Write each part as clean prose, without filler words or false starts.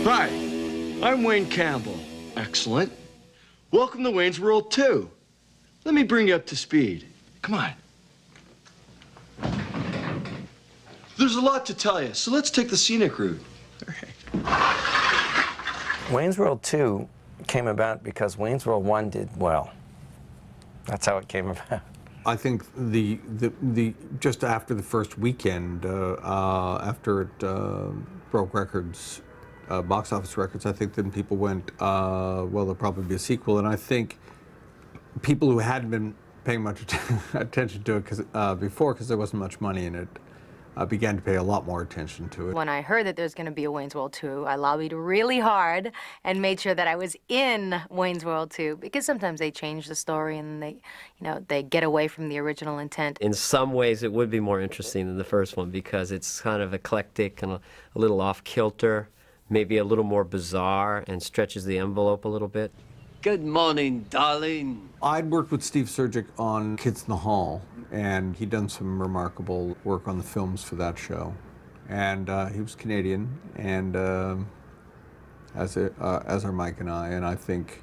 Hi, I'm Wayne Campbell. Excellent. Welcome to Wayne's World 2. Let me bring you up to speed. Come on. There's a lot to tell you, so let's take the scenic route. All right. Wayne's World 2 came about because Wayne's World 1 did well. That's how it came about. I think the just after the first weekend, after it broke records, box office records, I think then people went, well, there'll probably be a sequel. And I think people who hadn't been paying much attention to it before, because there wasn't much money in it, began to pay a lot more attention to it. When I heard that there's going to be a Wayne's World 2, I lobbied really hard and made sure that I was in Wayne's World 2, because sometimes they change the story and they get away from the original intent. In some ways, it would be more interesting than the first one because it's kind of eclectic and a little off-kilter, maybe a little more bizarre, and stretches the envelope a little bit. Good morning, darling. I'd worked with Steve Surjik on Kids in the Hall, and he'd done some remarkable work on the films for that show. And he was Canadian, and as are Mike and I think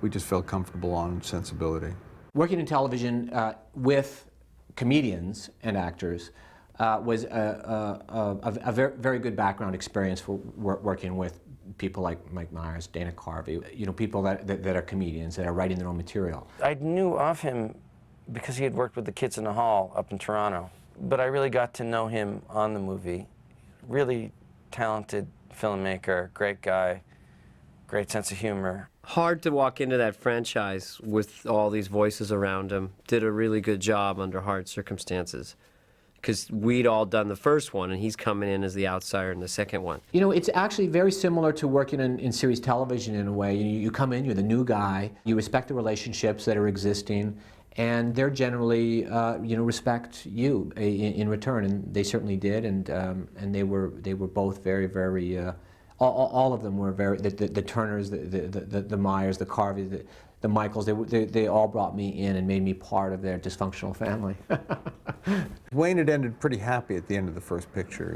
we just felt comfortable on sensibility. Working in television with comedians and actors was a very good background experience for working with people like Mike Myers, Dana Carvey, people that are comedians, that are writing their own material. I knew of him because he had worked with the Kids in the Hall up in Toronto, but I really got to know him on the movie. Really talented filmmaker, great guy, great sense of humor. Hard to walk into that franchise with all these voices around him. Did a really good job under hard circumstances, because we'd all done the first one, and he's coming in as the outsider in the second one. It's actually very similar to working in series television in a way. You come in, you're the new guy, you respect the relationships that are existing, and they're generally, respect you in return, and they certainly did, and they were both very, very, all of them were very, the Turners, the Myers, the Carveys, the Michaels, they all brought me in and made me part of their dysfunctional family. Wayne had ended pretty happy at the end of the first picture,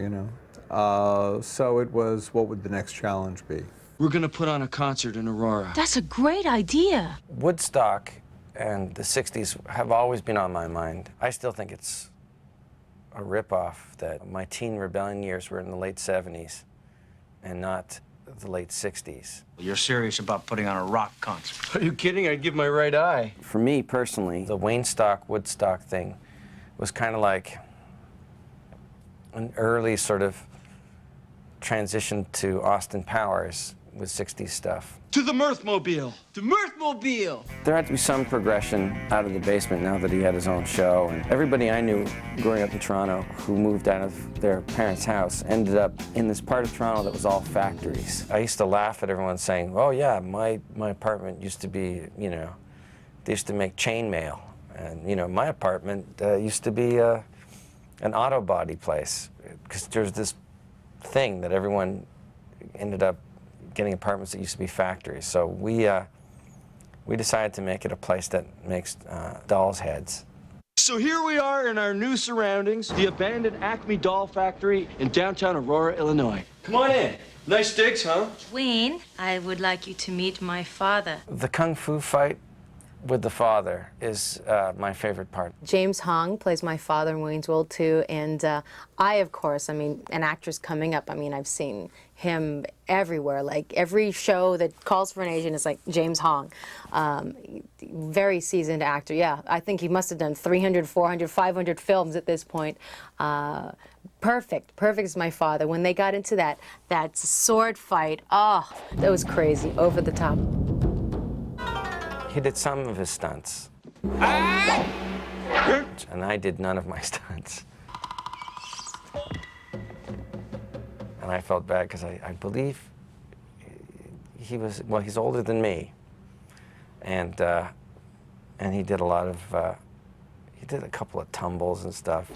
so it was, what would the next challenge be? We're gonna put on a concert in Aurora. That's a great idea. Woodstock and the 60s have always been on my mind. I still think it's a ripoff that my teen rebellion years were in the late 70s and not the late 60s. You're serious about putting on a rock concert? Are you kidding? I'd give my right eye. For me personally, the Woodstock thing was kind of like an early sort of transition to Austin Powers with 60s stuff. To the Mirthmobile. The Mirthmobile! There had to be some progression out of the basement now that he had his own show. And everybody I knew growing up in Toronto who moved out of their parents' house ended up in this part of Toronto that was all factories. I used to laugh at everyone saying, oh yeah, my apartment used to be, they used to make chainmail. And my apartment used to be an auto body place. Because there's this thing that everyone ended up getting apartments that used to be factories. So we decided to make it a place that makes dolls' heads. So here we are in our new surroundings, the abandoned Acme Doll Factory in downtown Aurora, Illinois. Come on in. Nice digs, huh? Wayne, I would like you to meet my father. The kung fu fight with the father is my favorite part. James Hong plays my father in Wayne's World 2, and I, of course, an actress coming up, I've seen him everywhere. Like, every show that calls for an agent is like James Hong. Very seasoned actor, yeah. I think he must have done 300, 400, 500 films at this point. Perfect as my father. When they got into that sword fight, oh, that was crazy, over the top. He did some of his stunts. And I did none of my stunts. And I felt bad because I believe he's older than me. And he did a lot of, he did a couple of tumbles and stuff.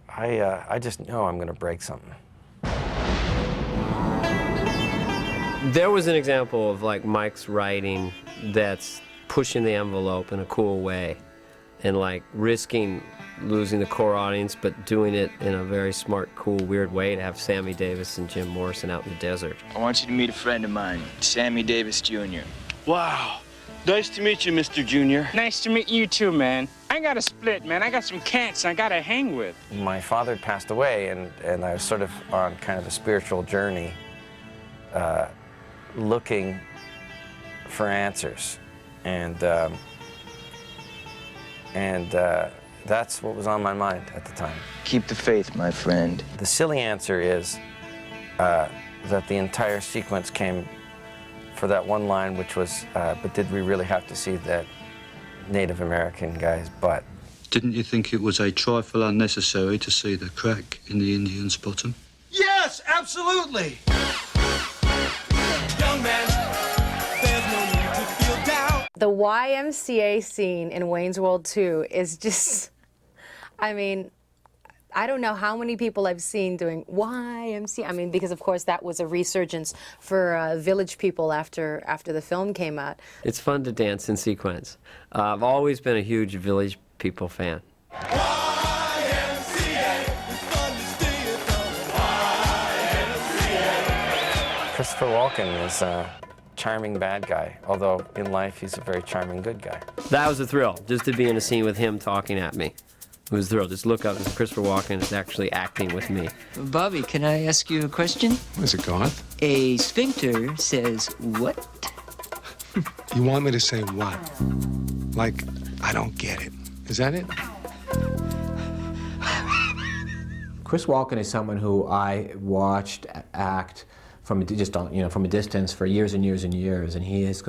I just know I'm gonna break something. There was an example of like Mike's writing that's pushing the envelope in a cool way and like risking losing the core audience, but doing it in a very smart, cool, weird way to have Sammy Davis and Jim Morrison out in the desert. I want you to meet a friend of mine, Sammy Davis Jr. Wow. Nice to meet you, Mr. Junior. Nice to meet you too, man. I got a split, man. I got some cats I gotta hang with. My father had passed away, and I was sort of on kind of a spiritual journey, looking for answers. And that's what was on my mind at the time. Keep the faith, my friend. The silly answer is that the entire sequence came for that one line, which was, but did we really have to see that Native American guy's butt? Didn't you think it was a trifle unnecessary to see the crack in the Indian's bottom? Yes, absolutely. Young man, there's no need to feel down. The YMCA scene in Wayne's World 2 is just, I mean, I don't know how many people I've seen doing YMCA. I mean, because of course that was a resurgence for Village People after the film came out. It's fun to dance in sequence. I've always been a huge Village People fan. Christopher Walken is a charming bad guy, although in life he's a very charming good guy. That was a thrill, just to be in a scene with him talking at me. It was a thrill. Just look up, and Christopher Walken is actually acting with me. Bobby, can I ask you a question? What's it, Garth? A sphincter says what? You want me to say what? Like, I don't get it. Is that it? Chris Walken is someone who I watched act from just from a distance for years and years and years, and he has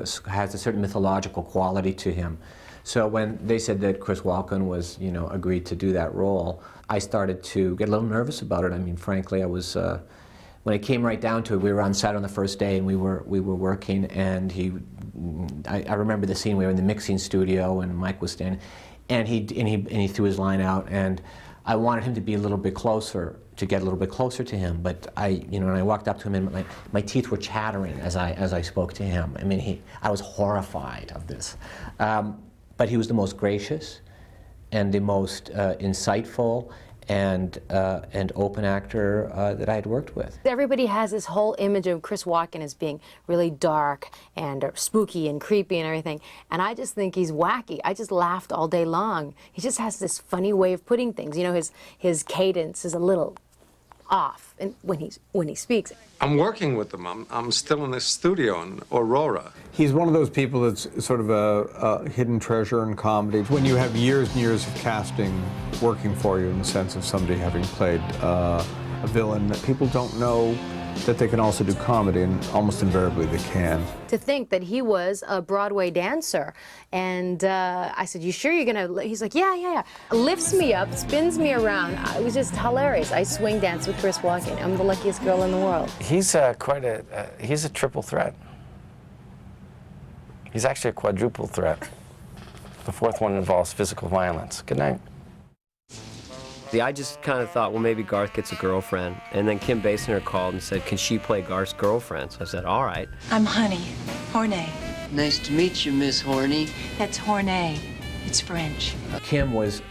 a certain mythological quality to him. So when they said that Chris Walken was, agreed to do that role, I started to get a little nervous about it. I mean, frankly, I was, when it came right down to it, we were on set on the first day and we were working, and I remember the scene, we were in the mixing studio and Mike was standing, and he threw his line out, and I wanted him to be a little bit closer, to get a little bit closer to him, but and I walked up to him and my teeth were chattering as I spoke to him. I mean, I was horrified of this. But he was the most gracious and the most insightful and open actor that I had worked with. Everybody has this whole image of Chris Walken as being really dark and spooky and creepy and everything, and I just think he's wacky. I just laughed all day long. He just has this funny way of putting things. His cadence is a little off when he speaks. I'm working with them. I'm still in this studio in Aurora. He's one of those people that's sort of a hidden treasure in comedy. When you have years and years of casting working for you, in the sense of somebody having played a villain, that people don't know that they can also do comedy, and almost invariably they can. To think that he was a Broadway dancer, and I said, "You sure you're gonna?" He's like, "Yeah." Lifts me up, spins me around. It was just hilarious. I swing dance with Chris Walken. I'm the luckiest girl in the world. He's he's a triple threat. He's actually a quadruple threat. The fourth one involves physical violence. Good night. I just kind of thought, well, maybe Garth gets a girlfriend. And then Kim Basinger called and said, can she play Garth's girlfriend? So I said, all right. I'm Honey, Horney. Nice to meet you, Miss Horny. That's Horney. It's French. Kim was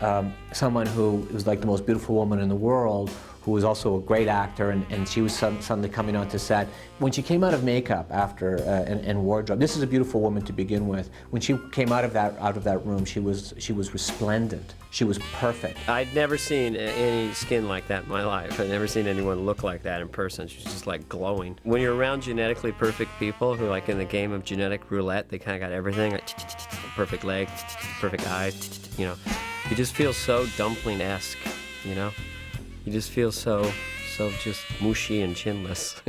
someone who was like the most beautiful woman in the world, who was also a great actor, and she was suddenly coming onto set. When she came out of makeup after and wardrobe, this is a beautiful woman to begin with. When she came out of that room, she was resplendent. She was perfect. I'd never seen any skin like that in my life. I'd never seen anyone look like that in person. She was just like glowing. When you're around genetically perfect people who, like in the game of genetic roulette, they kind of got everything, like perfect leg, perfect eyes, you just feel so dumpling-esque, You just feel so just mushy and chinless.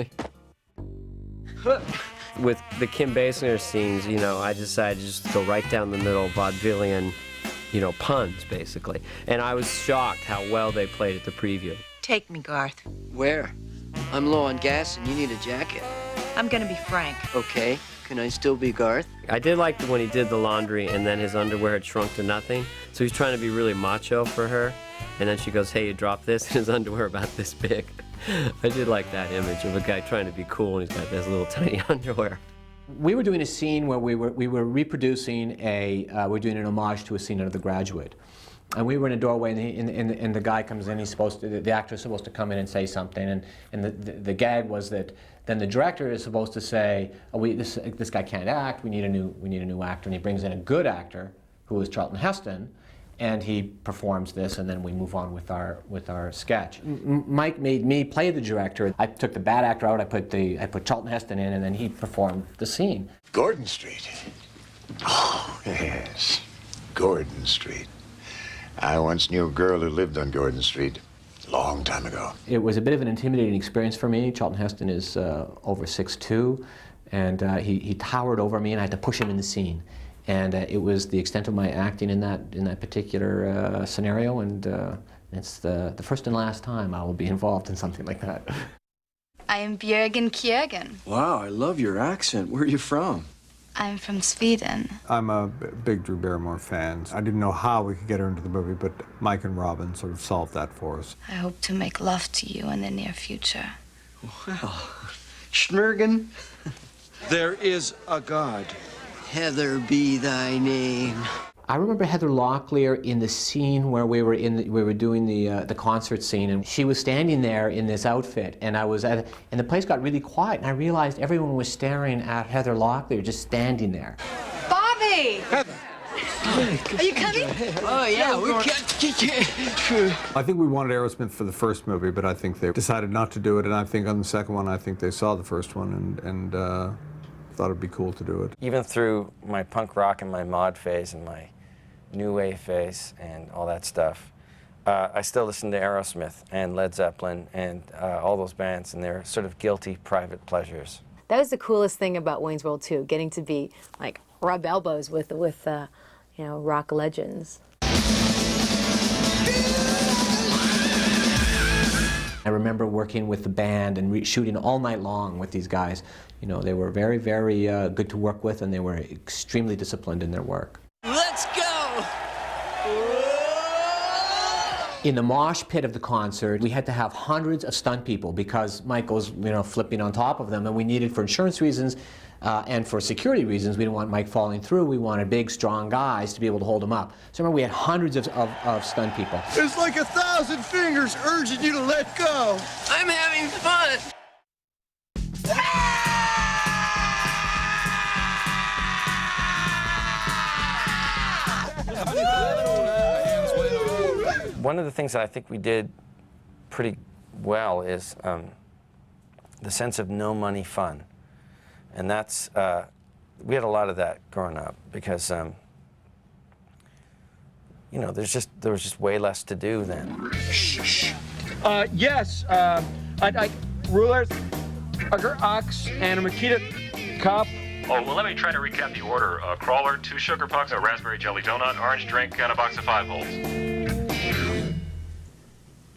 With the Kim Basinger scenes, I decided to just go right down the middle, vaudevillian, puns, basically. And I was shocked how well they played at the preview. Take me, Garth. Where? I'm low on gas and you need a jacket. I'm gonna be frank. Okay. Can I still be Garth? I did like when he did the laundry and then his underwear had shrunk to nothing. So he's trying to be really macho for her. And then she goes, hey, you dropped this, and his underwear about this big. I did like that image of a guy trying to be cool and he's got this little tiny underwear. We were doing a scene where we were reproducing we're doing an homage to a scene out of The Graduate. And we were in a doorway, and the guy comes in. He's supposed to, the actor is supposed to come in and say something, and the gag was that then the director is supposed to say, oh, this guy can't act. We need a new actor, and he brings in a good actor, who is Charlton Heston, and he performs this, and then we move on with our sketch. Mike made me play the director. I took the bad actor out. I put Charlton Heston in, and then he performed the scene. Gordon Street. Oh yes, Gordon Street. I once knew a girl who lived on Gordon Street a long time ago. It was a bit of an intimidating experience for me. Charlton Heston is over 6'2", and he towered over me, and I had to push him in the scene. And it was the extent of my acting in that particular scenario, and it's the first and last time I will be involved in something like that. I am Björgen Kjörgen. Wow, I love your accent. Where are you from? I'm from Sweden. I'm a big Drew Barrymore fan. I didn't know how we could get her into the movie, but Mike and Robin sort of solved that for us. I hope to make love to you in the near future. Well, Schnurgen, there is a God. Heather be thy name. I remember Heather Locklear in the scene where we were doing the concert scene, and she was standing there in this outfit, and and the place got really quiet, and I realized everyone was staring at Heather Locklear just standing there. Bobby! Heather! Are you coming? Oh, yeah, we can't. I think we wanted Aerosmith for the first movie, but I think they decided not to do it, and I think on the second one, I think they saw the first one and thought it'd be cool to do it. Even through my punk rock and my mod phase and my new wave phase and all that stuff, I still listen to Aerosmith and Led Zeppelin and all those bands, and they're sort of guilty private pleasures. That was the coolest thing about Wayne's World 2, getting to be like rub elbows with you know, rock legends. I remember working with the band and shooting all night long with these guys. You know, they were very, very good to work with, and they were extremely disciplined in their work. Let's go! In the mosh pit of the concert, we had to have hundreds of stunt people because Mike was, you know, flipping on top of them, and we needed, for insurance reasons and for security reasons, we didn't want Mike falling through. We wanted big, strong guys to be able to hold him up. So remember, we had hundreds of stunt people. It's like 1,000 fingers urging you to let go. I'm having fun. One of the things that I think we did pretty well is the sense of no money fun. And that's, we had a lot of that growing up because, you know, there was just way less to do then. Yes, I'd rulers, ox, and a Makita cup. Oh, well, let me try to recap the order. A crawler, 2 sugar pucks, a raspberry jelly donut, orange drink, and a box of 5 volts.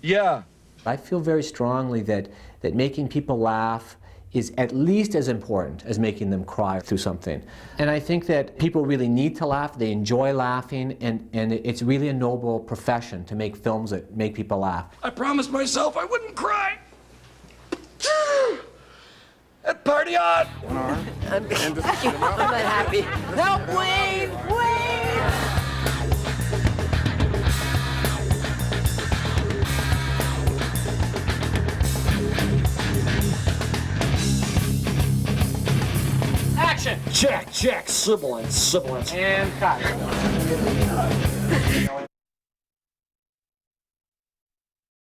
Yeah. I feel very strongly that making people laugh is at least as important as making them cry through something. And I think that people really need to laugh, they enjoy laughing, and it's really a noble profession to make films that make people laugh. I promised myself I wouldn't cry. Party on! I'm unhappy. Help, Wayne! Wayne! Action! Check, sibilance, and cut.